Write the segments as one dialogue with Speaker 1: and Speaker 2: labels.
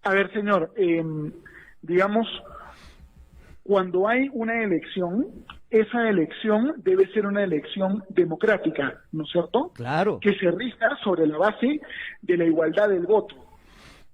Speaker 1: A ver, señor, digamos, cuando hay una elección, esa elección debe ser una elección democrática, ¿no es cierto?
Speaker 2: Claro.
Speaker 1: Que se rija sobre la base de la igualdad del voto.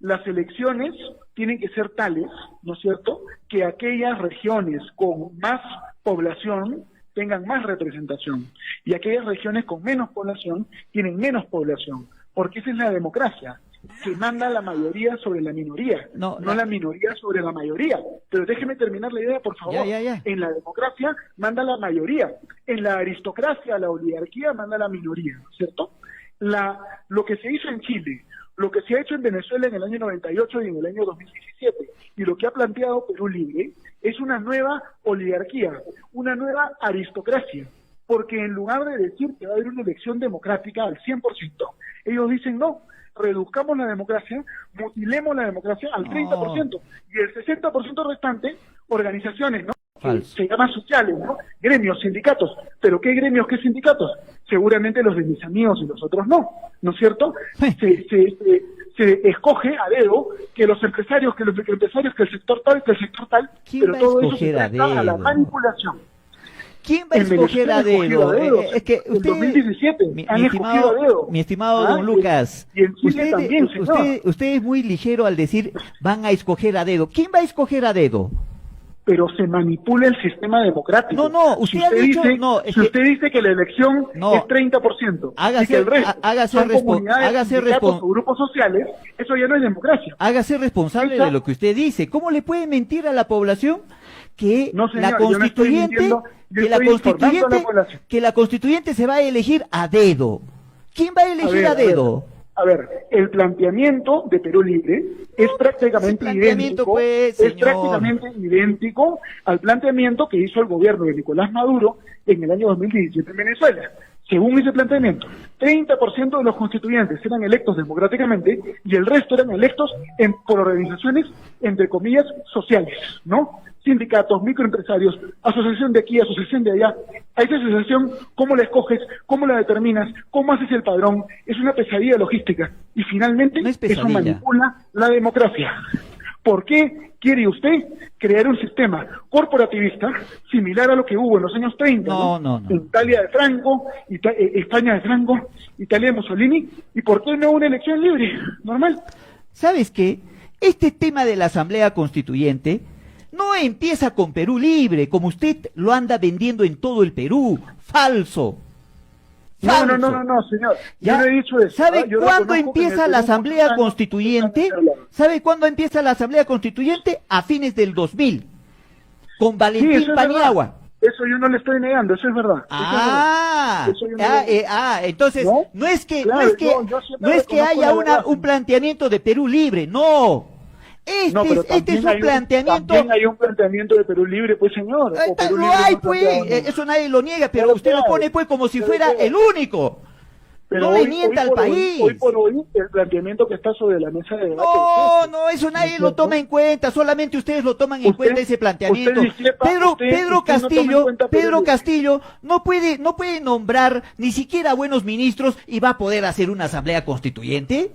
Speaker 1: Las elecciones tienen que ser tales, ¿no es cierto?, que aquellas regiones con más población tengan más representación y aquellas regiones con menos población tienen menos población, porque esa es la democracia, que manda la mayoría sobre la minoría, no la minoría sobre la mayoría. Pero déjeme terminar la idea, por favor.
Speaker 2: Ya.
Speaker 1: En la democracia manda la mayoría, en la aristocracia, la oligarquía manda la minoría, ¿cierto? Lo que se hizo en Chile, lo que se ha hecho en Venezuela en el año 98 y en el año 2017, y lo que ha planteado Perú Libre, es una nueva oligarquía, una nueva aristocracia, porque en lugar de decir que va a haber una elección democrática al 100%, ellos dicen no, reduzcamos la democracia, mutilemos la democracia al 30%, y el 60% restante, organizaciones, ¿no?
Speaker 2: Falso.
Speaker 1: Se llaman sociales, ¿no? Gremios, sindicatos. ¿Pero qué gremios, qué sindicatos? Seguramente los de mis amigos y los otros no es cierto? Se escoge a dedo que los empresarios, que el sector tal, pero todo eso se trata a la manipulación.
Speaker 2: ¿Quién va a escoger a dedo? Es que usted,
Speaker 1: en 2017 han escogido a dedo.
Speaker 2: Mi estimado don Lucas,
Speaker 1: y en Chile también, señor.
Speaker 2: Usted es muy ligero al decir van a escoger a dedo. ¿Quién va a escoger a dedo?
Speaker 1: Pero se manipula el sistema democrático.
Speaker 2: Usted ha dicho,
Speaker 1: usted dice que la elección es 30%, y que el resto son comunidades, sindicatos o grupos sociales, eso ya no es democracia.
Speaker 2: Hágase responsable de lo que usted dice. ¿Cómo le puede mentir a la población que la constituyente se va a elegir a dedo? ¿Quién va a elegir a dedo?
Speaker 1: A ver, el planteamiento de Perú Libre es prácticamente idéntico al planteamiento que hizo el gobierno de Nicolás Maduro en el año 2017 en Venezuela. Según ese planteamiento, 30% de los constituyentes eran electos democráticamente y el resto eran electos por organizaciones, entre comillas, sociales, ¿no? Sindicatos, microempresarios, asociación de aquí, asociación de allá. A esa asociación, ¿cómo la escoges? ¿Cómo la determinas? ¿Cómo haces el padrón? Es una pesadilla logística. Y finalmente, eso manipula la democracia. ¿Por qué quiere usted crear un sistema corporativista similar a lo que hubo en los años 30? En Italia de Franco, España de Franco, Italia de Mussolini. ¿Y por qué no una elección libre? Normal.
Speaker 2: ¿Sabes qué? Este tema de la Asamblea Constituyente no empieza con Perú Libre, como usted lo anda vendiendo en todo el Perú. Falso.
Speaker 1: No, señor. Yo no he dicho eso.
Speaker 2: ¿Sabe cuándo empieza la Asamblea Constituyente? ¿Sabe cuándo empieza la Asamblea Constituyente? A fines del 2000, con Valentín Paniagua.
Speaker 1: Eso yo no le estoy negando, eso es verdad.
Speaker 2: Entonces, no es que haya un planteamiento de Perú Libre, no. Este es un planteamiento.
Speaker 1: También hay un planteamiento de Perú Libre, pues, señor.
Speaker 2: Lo hay, pues, eso nadie lo niega, pero usted lo pone, pues, como si fuera el único.
Speaker 1: Pero
Speaker 2: no le mienta al país.
Speaker 1: Hoy por hoy, el planteamiento que está sobre la mesa de debate.
Speaker 2: Eso nadie lo toma en cuenta, solamente ustedes lo toman en cuenta ese planteamiento. Pedro Castillo no puede nombrar ni siquiera buenos ministros y va a poder hacer una asamblea constituyente.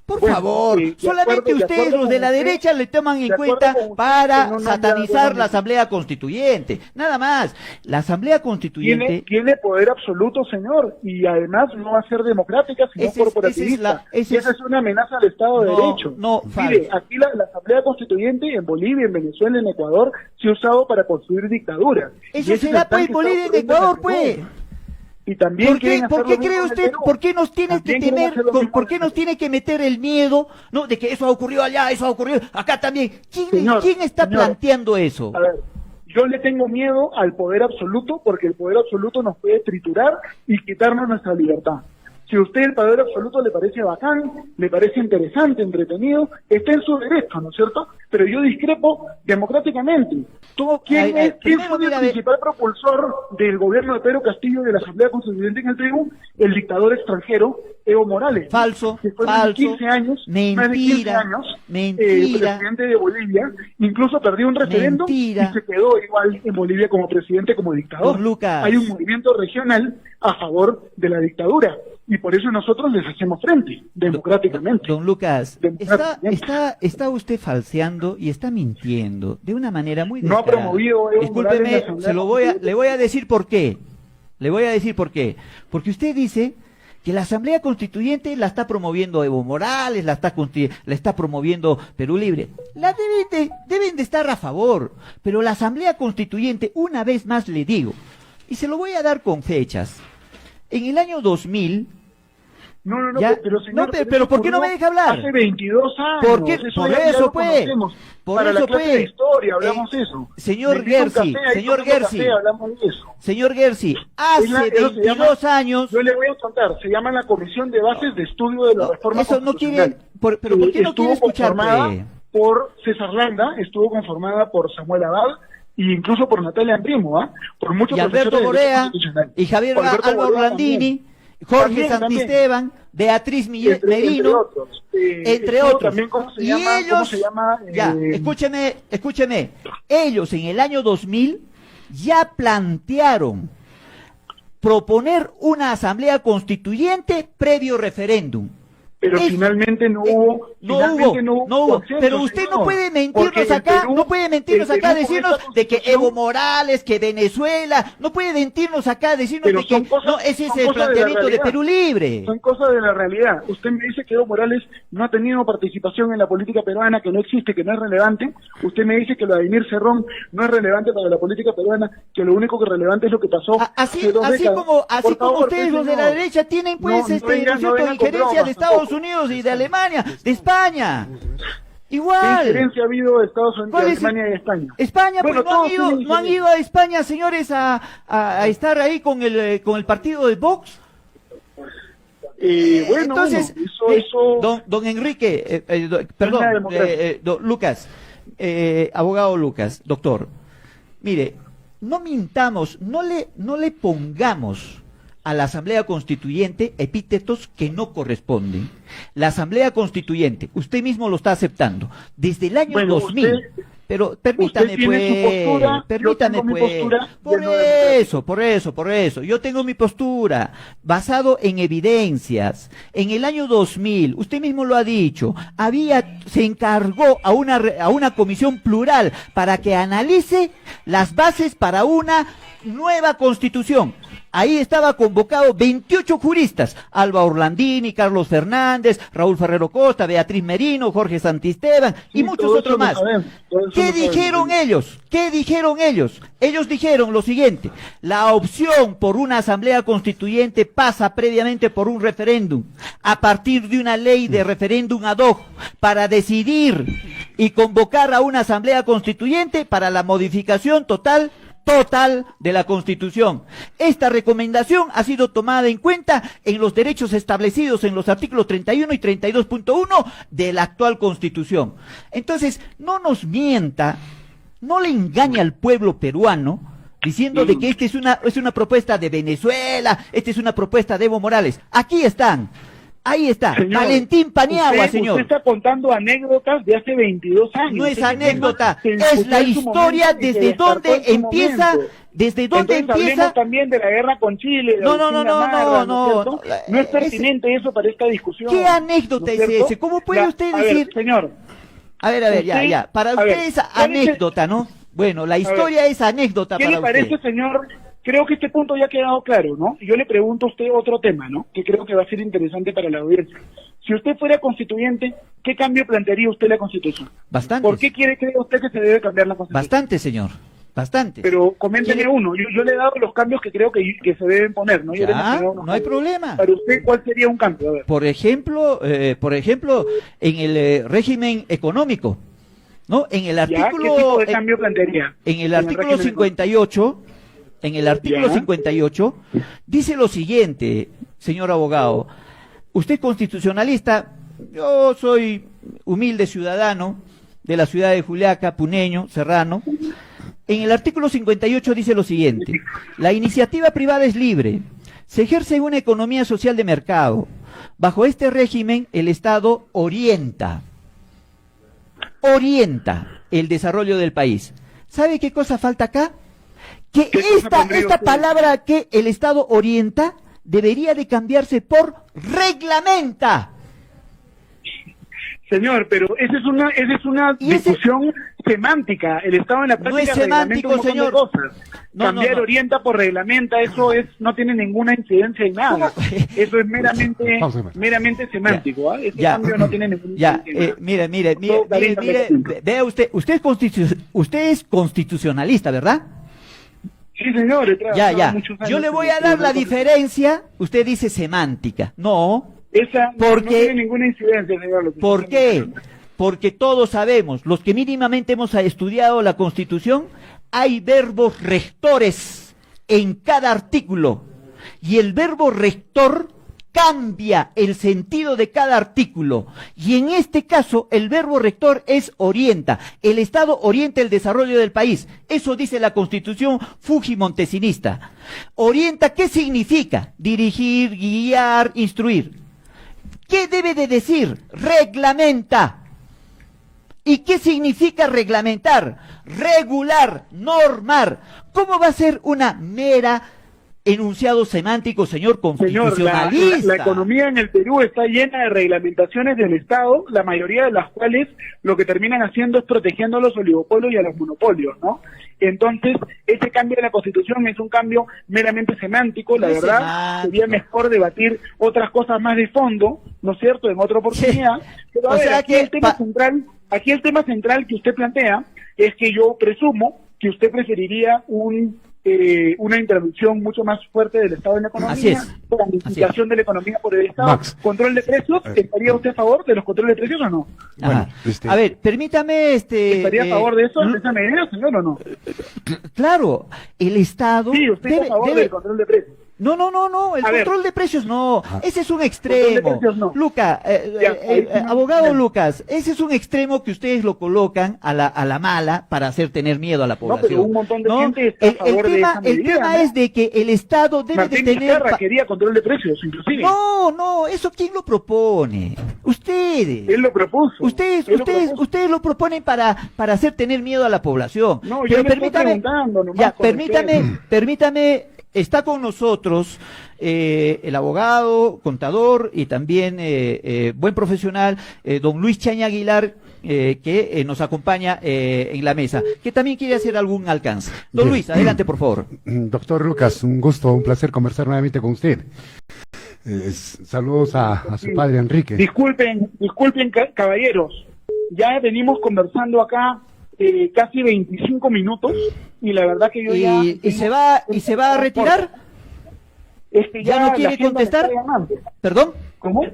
Speaker 2: Por favor, solamente ustedes, los de la derecha, le toman en cuenta para satanizar la Asamblea Constituyente. Nada más. La Asamblea Constituyente
Speaker 1: tiene poder absoluto, señor, y además no va a ser democrática, sino corporativista. Esa es una amenaza al Estado de Derecho. Mire, aquí la Asamblea Constituyente en Bolivia, en Venezuela, en Ecuador, se ha usado para construir dictaduras.
Speaker 2: Eso será pues Bolivia y en Ecuador, pues.
Speaker 1: Y también
Speaker 2: ¿Por qué cree usted? ¿Por qué nos tiene que temer? ¿Por qué nos tiene que meter el miedo? No, de que eso ha ocurrido allá, eso ha ocurrido acá también. ¿Quién está planteando eso?
Speaker 1: A ver, yo le tengo miedo al poder absoluto porque el poder absoluto nos puede triturar y quitarnos nuestra libertad. Si a usted el poder absoluto le parece bacán, le parece interesante, entretenido, está en su derecho, ¿no es cierto? Pero yo discrepo democráticamente. ¿Quién fue el principal propulsor del gobierno de Pedro Castillo y de la Asamblea Constituyente en el Perú? El dictador extranjero Evo Morales.
Speaker 2: Falso,
Speaker 1: que fue más de 15 años, presidente de Bolivia, incluso perdió un referéndum y se quedó igual en Bolivia como presidente, como dictador.
Speaker 2: Lucas.
Speaker 1: Hay un movimiento regional a favor de la dictadura. y por eso nosotros les hacemos frente, democráticamente.
Speaker 2: Don Lucas, está usted falseando y está mintiendo de una manera muy descarada.
Speaker 1: No ha promovido Evo Morales.
Speaker 2: Discúlpeme, le voy a decir por qué. Porque usted dice que la Asamblea Constituyente la está promoviendo Evo Morales, la está promoviendo Perú Libre. Deben de estar a favor, pero la Asamblea Constituyente, una vez más le digo, y se lo voy a dar con fechas. En el año 2000... pero señor, pero ¿por qué no me deja hablar?
Speaker 1: Hace 22 años.
Speaker 2: ¿Por qué? Por eso, pues.
Speaker 1: Para la clase de historia hablamos eso.
Speaker 2: Señor Gersi, hace 22 años...
Speaker 1: Yo le voy a contar, se llama la Comisión de Bases de Estudio de la Reforma
Speaker 2: Eso no quiere... ¿Pero por qué no quiere escuchar?
Speaker 1: Por César Landa, estuvo conformada por Samuel Abad, e incluso por Natalia Primo, por muchos
Speaker 2: y Alberto Borea, y Javier Álvaro Orlandini, Jorge Santisteban, Beatriz Merino, entre otros. Y ellos, escúcheme, ellos en el año 2000 ya plantearon proponer una asamblea constituyente previo referéndum.
Speaker 1: Pero finalmente no hubo.
Speaker 2: Pero usted no puede mentirnos acá, decirnos de que Evo Morales, que Venezuela, no puede mentirnos acá, decirnos de que ese es el planteamiento de Perú Libre.
Speaker 1: Son cosas de la realidad. Usted me dice que Evo Morales no ha tenido participación en la política peruana, que no existe, que no es relevante. Usted me dice que lo de Ademir Cerrón no es relevante para la política peruana, que lo único que es relevante es lo que pasó.
Speaker 2: Así como ustedes, los de la derecha, tienen pues injerencia de Estados Unidos y de Alemania, de España. Igual.
Speaker 1: ¿Qué diferencia ha habido de Estados Unidos, de Alemania y de España?
Speaker 2: España, bueno, pues no han ido a España, señores, a estar ahí con el partido de Vox.
Speaker 1: Bueno,
Speaker 2: entonces,
Speaker 1: eso...
Speaker 2: don Enrique, don Lucas, abogado Lucas, doctor, mire, no mintamos, no le pongamos a la Asamblea Constituyente epítetos que no corresponden. La Asamblea Constituyente, usted mismo lo está aceptando, desde el año 2000. Pero permítame por eso, yo tengo mi postura, basado en evidencias. En el año 2000, usted mismo lo ha dicho, se encargó a una comisión plural para que analice las bases para una nueva constitución. Ahí estaba convocado 28 juristas, Alba Orlandini, Carlos Fernández, Raúl Ferrero Costa, Beatriz Merino, Jorge Santisteban y muchos otros más. ¿Qué dijeron ellos? Ellos dijeron lo siguiente: la opción por una asamblea constituyente pasa previamente por un referéndum, a partir de una ley de referéndum ad hoc, para decidir y convocar a una asamblea constituyente para la modificación total de la Constitución. Esta recomendación ha sido tomada en cuenta en los derechos establecidos en los artículos 31 y 32.1 de la actual Constitución. Entonces, no nos mienta, no le engañe al pueblo peruano diciendo de que esta es una propuesta de Venezuela, esta es una propuesta de Evo Morales. Aquí están. Ahí está, señor, Valentín Paniagua, señor.
Speaker 1: Usted está contando anécdotas de hace 22 años.
Speaker 2: No es anécdota, es la historia desde donde empieza,
Speaker 1: Hablemos también de la guerra con Chile.
Speaker 2: No
Speaker 1: es pertinente eso para esta discusión.
Speaker 2: ¿Qué anécdota es ese? ¿Cómo puede usted decir?
Speaker 1: Señor.
Speaker 2: A ver, ya. Para usted es anécdota, ¿no? Bueno, la historia es anécdota para usted.
Speaker 1: ¿Qué le parece, señor? Creo que este punto ya ha quedado claro, ¿no? Yo le pregunto a usted otro tema, ¿no? Que creo que va a ser interesante para la audiencia. Si usted fuera constituyente, ¿qué cambio plantearía usted la Constitución?
Speaker 2: Bastante.
Speaker 1: ¿Por qué cree usted que se debe cambiar la Constitución?
Speaker 2: Bastante, señor. Bastante.
Speaker 1: Pero coménteme uno. Yo le he dado los cambios que creo que se deben poner, ¿no?
Speaker 2: No hay problema.
Speaker 1: Para usted, ¿cuál sería un cambio? A ver.
Speaker 2: Por ejemplo, en el régimen económico, ¿no? En el artículo...
Speaker 1: ¿Qué tipo de cambio plantearía?
Speaker 2: En el artículo 58... En el artículo 58 dice lo siguiente, señor abogado: usted es constitucionalista, yo soy humilde ciudadano de la ciudad de Juliaca, puneño, serrano. En el artículo 58 dice lo siguiente: la iniciativa privada es libre, se ejerce en una economía social de mercado. Bajo este régimen, el Estado orienta el desarrollo del país. ¿Sabe qué cosa falta acá? Que esta palabra que el Estado orienta debería de cambiarse por reglamenta.
Speaker 1: Señor, pero esa es una discusión semántica. El Estado en la práctica
Speaker 2: no es semántico, señor.
Speaker 1: Cambiar orienta por reglamenta, eso no tiene ninguna incidencia en nada. Eso es meramente semántico. Ese cambio no tiene ninguna incidencia.
Speaker 2: Mire, vea usted es constitucionalista, ¿verdad?
Speaker 1: Sí, señor.
Speaker 2: Yo le voy a dar la diferencia. Usted dice semántica. No.
Speaker 1: Esa no tiene ninguna incidencia, señor.
Speaker 2: ¿Por qué? Porque todos sabemos, los que mínimamente hemos estudiado la Constitución, hay verbos rectores en cada artículo. Y el verbo rector cambia el sentido de cada artículo. Y en este caso, el verbo rector es orienta. El Estado orienta el desarrollo del país. Eso dice la Constitución fujimontesinista. Orienta, ¿qué significa? Dirigir, guiar, instruir. ¿Qué debe de decir? Reglamenta. ¿Y qué significa reglamentar? Regular, normar. ¿Cómo va a ser una mera enunciado semántico, señor constitucionalista?
Speaker 1: Señor, la economía en el Perú está llena de reglamentaciones del Estado, la mayoría de las cuales lo que terminan haciendo es protegiendo a los oligopolios y a los monopolios, ¿no? Entonces, ese cambio de la Constitución es un cambio meramente semántico, la verdad, sería mejor debatir otras cosas más de fondo, ¿no es cierto?, en otra oportunidad. Sí. Pero a ver, aquí el tema central que usted plantea es que yo presumo que usted preferiría una intervención mucho más fuerte del Estado en la economía, planificación de la economía por el Estado, control de precios. ¿Estaría usted a favor de los controles de precios o no?
Speaker 2: Bueno, a ver, permítame...
Speaker 1: ¿Estaría a favor de eso, de esa medida, señor, o no?
Speaker 2: Claro, el Estado...
Speaker 1: Sí, usted está a favor del control de precios.
Speaker 2: No, el control de precios no, ese es un extremo. No. Lucas, abogado Lucas, ese es un extremo que ustedes lo colocan a la mala para hacer tener miedo a la población.
Speaker 1: No, pero un montón de gente está a favor de esa medida.
Speaker 2: El tema es de que el Estado debe de tener...
Speaker 1: quería control de precios, inclusive.
Speaker 2: No, eso ¿quién lo propone? Ustedes.
Speaker 1: Él lo propuso.
Speaker 2: Ustedes lo proponen para hacer tener miedo a la población.
Speaker 1: No, yo le estoy preguntando nomás.
Speaker 2: Permítame. Está con nosotros el abogado, contador y también buen profesional, don Luis Chaña Aguilar, que nos acompaña en la mesa, que también quiere hacer algún alcance. Don Luis, adelante, por favor.
Speaker 3: Doctor Lucas, un gusto, un placer conversar nuevamente con usted. Saludos a su padre Enrique.
Speaker 1: Disculpen, caballeros, ya venimos conversando acá casi 25 minutos y la verdad que yo ya...
Speaker 2: ¿Y se va a retirar?
Speaker 1: Es que
Speaker 2: ¿Ya no quiere contestar? ¿Perdón?
Speaker 1: ¿Cómo?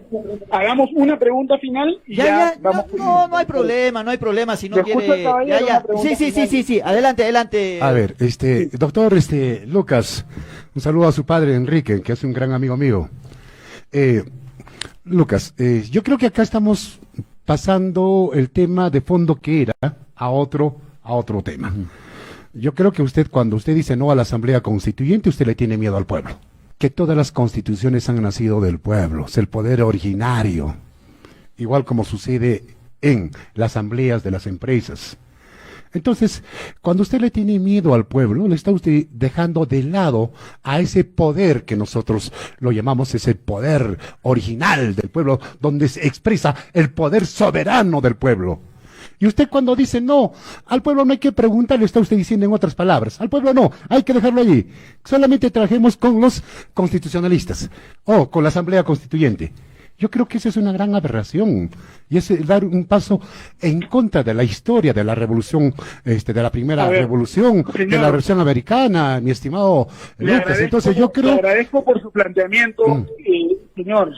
Speaker 1: Hagamos una pregunta final y ya vamos.
Speaker 2: No hay problema si no quiere... Sí, adelante.
Speaker 3: A ver, doctor Lucas, un saludo a su padre Enrique, que es un gran amigo mío. Lucas, yo creo que acá estamos pasando el tema de fondo que era a otro tema. Yo creo que cuando usted dice no a la Asamblea Constituyente, usted le tiene miedo al pueblo. Que todas las constituciones han nacido del pueblo, es el poder originario, igual como sucede en las asambleas de las empresas. Entonces, cuando usted le tiene miedo al pueblo, le está usted dejando de lado a ese poder que nosotros lo llamamos ese poder original del pueblo, donde se expresa el poder soberano del pueblo. Y usted cuando dice no, al pueblo no hay que preguntarle, está usted diciendo en otras palabras, al pueblo no, hay que dejarlo allí. Solamente trabajemos con los constitucionalistas o con la Asamblea Constituyente. Yo creo que esa es una gran aberración y es dar un paso en contra de la historia de la revolución, de la primera revolución, señor, de la revolución americana, mi estimado Lucas. Entonces yo creo...
Speaker 1: Le agradezco por su planteamiento, señor,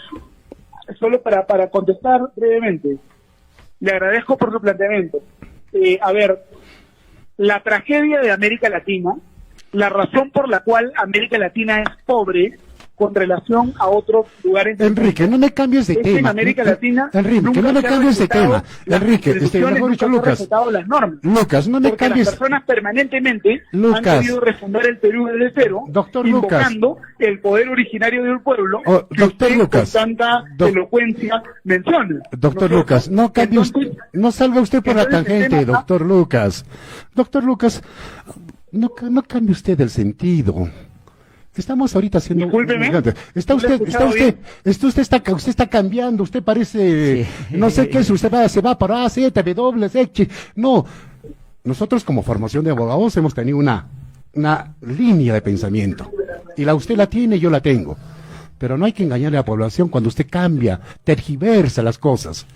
Speaker 1: solo para contestar brevemente. Le agradezco por su planteamiento. A ver, la tragedia de América Latina, la razón por la cual América Latina es pobre con relación a otros lugares.
Speaker 3: Enrique, no me cambies de tema.
Speaker 1: En América Latina,
Speaker 3: Enrique, no me cambies de tema. Enrique, mejor dicho, Lucas. Lucas, no me cambies.
Speaker 1: Las personas permanentemente han querido refundar el Perú desde cero,
Speaker 3: doctor
Speaker 1: invocando
Speaker 3: Lucas,
Speaker 1: el poder originario del pueblo, que
Speaker 3: doctor
Speaker 1: usted
Speaker 3: Lucas,
Speaker 1: con tanta elocuencia menciona.
Speaker 3: Doctor Lucas, no cambie usted, no salga usted por la tangente, doctor Lucas. Doctor Lucas, no cambie usted el sentido. Estamos ahorita haciendo...
Speaker 1: Discúlpeme.
Speaker 3: Usted está cambiando, usted parece,
Speaker 2: Sí.
Speaker 3: no sé qué es, se va para A, Z, W, X. No, nosotros como formación de abogados hemos tenido una línea de pensamiento. Y usted la tiene, yo la tengo. Pero no hay que engañarle a la población cuando usted cambia, tergiversa las cosas.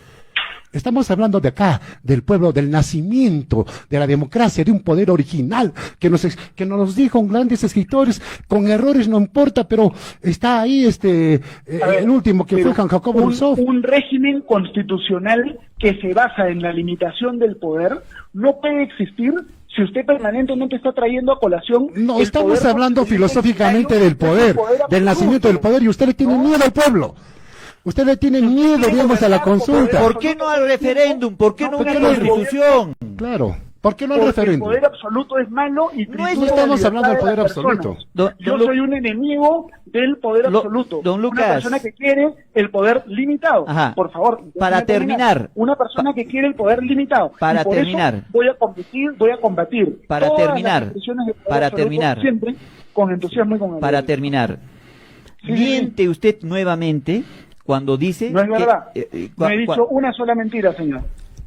Speaker 3: Estamos hablando de acá, del pueblo, del nacimiento, de la democracia, de un poder original, que nos dijo grandes escritores, con errores no importa, pero está ahí el último que fue Juan Jacobo Rousseau.
Speaker 1: Un régimen constitucional que se basa en la limitación del poder no puede existir si usted permanentemente está trayendo a colación...
Speaker 3: No, estamos hablando filosóficamente del poder, del nacimiento del poder, y usted le tiene miedo al pueblo. Usted le tiene miedo, digamos, a la consulta.
Speaker 2: ¿Por qué no al referéndum? ¿Por qué no una constitución?
Speaker 3: Claro, ¿por qué no al referéndum?
Speaker 1: El poder absoluto es malo y
Speaker 3: no estamos hablando del poder absoluto.
Speaker 1: Yo soy un enemigo del poder absoluto.
Speaker 2: Don Lucas.
Speaker 1: Una persona que quiere el poder limitado.
Speaker 2: Ajá.
Speaker 1: Por favor.
Speaker 2: Para terminar.
Speaker 1: Una persona que quiere el poder limitado.
Speaker 2: Para
Speaker 1: y por
Speaker 2: terminar.
Speaker 1: Eso voy a combatir.
Speaker 2: Para
Speaker 1: todas
Speaker 2: terminar.
Speaker 1: las expresiones de poder
Speaker 2: Para
Speaker 1: absoluto,
Speaker 2: terminar.
Speaker 1: siempre con entusiasmo y con
Speaker 2: Para
Speaker 1: alegría.
Speaker 2: terminar.
Speaker 1: Sí.
Speaker 2: Miente usted nuevamente cuando dice...
Speaker 1: No es verdad. No he dicho una sola mentira, señor.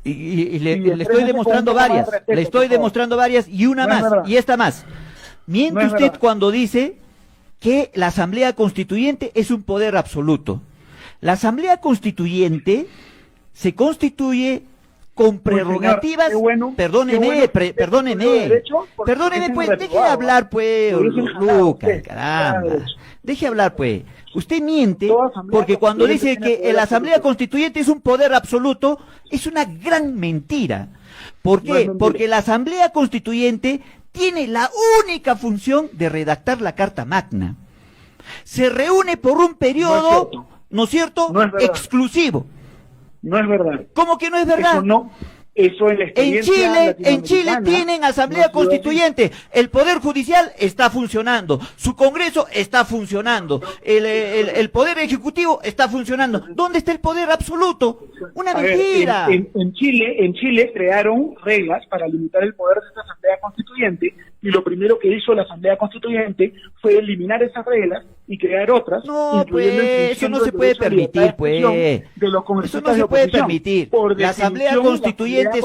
Speaker 2: Y le estoy demostrando varias. Le estoy demostrando varias y una más. Y esta más. Miente usted cuando dice que la Asamblea Constituyente es un poder absoluto. La Asamblea Constituyente se constituye con prerrogativas,
Speaker 1: señor, bueno,
Speaker 2: perdóneme, pues, deje hablar, pues, Lucas, caramba, deje hablar, pues. Usted miente porque cuando dice que la Asamblea Constituyente es un poder absoluto, es una gran mentira. ¿Por qué? Porque la Asamblea Constituyente tiene la única función de redactar la Carta Magna. Se reúne por un periodo, ¿no es cierto?, exclusivo.
Speaker 1: No es verdad.
Speaker 2: ¿Cómo que no es verdad?
Speaker 1: Eso no. Eso en
Speaker 2: Chile tienen asamblea constituyente, el poder judicial está funcionando, su congreso está funcionando, el poder ejecutivo está funcionando. ¿Dónde está el poder absoluto? Una mentira.
Speaker 1: En Chile crearon reglas para limitar el poder de esta asamblea constituyente, y lo primero que hizo la asamblea constituyente fue eliminar esas reglas y crear otras.
Speaker 2: No, pues, eso no se puede permitir, pues. Eso no se puede permitir. La asamblea constituyente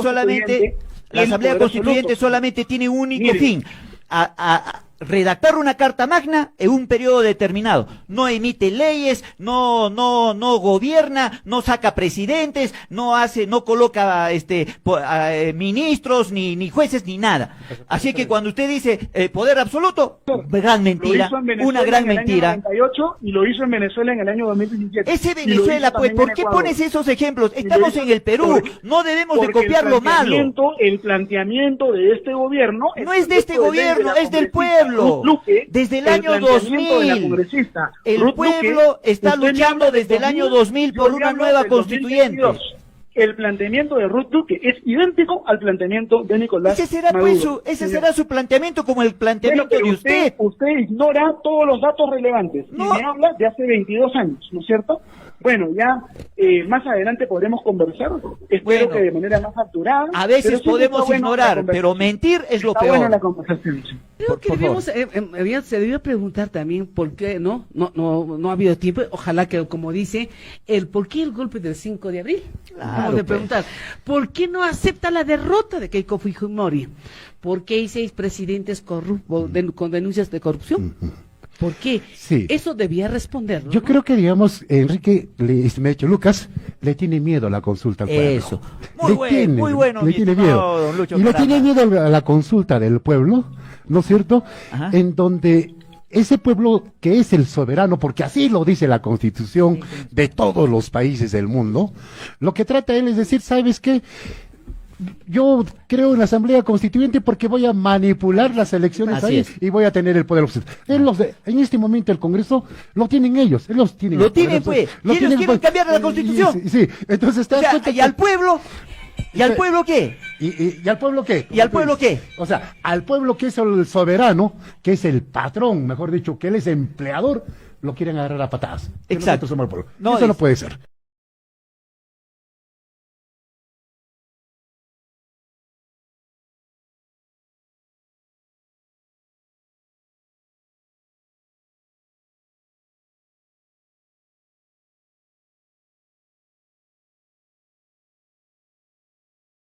Speaker 2: solamente tiene un único fin, a redactar una carta magna en un periodo determinado. No emite leyes, no gobierna, no saca presidentes, no coloca ministros, ni jueces, ni nada. Así que cuando usted dice poder absoluto, gran mentira, una gran mentira.
Speaker 1: Y lo hizo en Venezuela en el año 2017.
Speaker 2: Ese Venezuela, pues, ¿por qué pones esos ejemplos? Estamos en el Perú, no debemos de copiar lo malo.
Speaker 1: El planteamiento de este gobierno
Speaker 2: no es de este gobierno, es del pueblo. Desde el año 2000, el pueblo está luchando desde el año 2000 por una nueva constituyente.
Speaker 1: El planteamiento de Ruth Luque es idéntico al planteamiento de Nicolás Maduro.
Speaker 2: Ese será su planteamiento, como el planteamiento de usted.
Speaker 1: Usted ignora todos los datos relevantes y me habla de hace 22 años, ¿no es cierto? Bueno, ya más adelante podremos conversar, espero que de manera más facturada.
Speaker 2: A veces podemos ignorar, pero mentir es lo peor.
Speaker 1: Buena la conversación.
Speaker 4: Creo que se debió preguntar también por qué no ha habido tiempo. Ojalá que, como dice, por qué el golpe del 5 de abril. Vamos a preguntar, ¿por qué no acepta la derrota de Keiko Fujimori? ¿Por qué hay 6 presidentes corruptos con denuncias de corrupción? ¿Por qué?
Speaker 3: Sí.
Speaker 4: Eso debía responder, ¿no?
Speaker 3: Yo creo que, digamos, Enrique, Lucas, le tiene miedo a la consulta al pueblo.
Speaker 2: Eso. Muy bueno.
Speaker 3: Le tiene miedo.
Speaker 2: Lucho,
Speaker 3: y le tiene miedo a la consulta del pueblo, ¿no es cierto? Ajá. En donde ese pueblo que es el soberano, porque así lo dice la Constitución de todos los países del mundo, lo que trata él es decir, ¿sabes qué? Yo creo en la Asamblea Constituyente porque voy a manipular las elecciones y voy a tener el poder. En este momento el Congreso lo tienen ellos. Lo tienen,
Speaker 2: pues. Ellos quieren cambiar la Constitución.
Speaker 3: Sí. Entonces,
Speaker 2: ¿y al pueblo? ¿Y al pueblo qué?
Speaker 3: ¿Y al pueblo qué?
Speaker 2: ¿Y al pueblo qué?
Speaker 3: O sea, al pueblo que es el soberano, que es el patrón, mejor dicho, que él es empleador, lo quieren agarrar a patadas.
Speaker 2: Exacto.
Speaker 3: Eso no puede ser.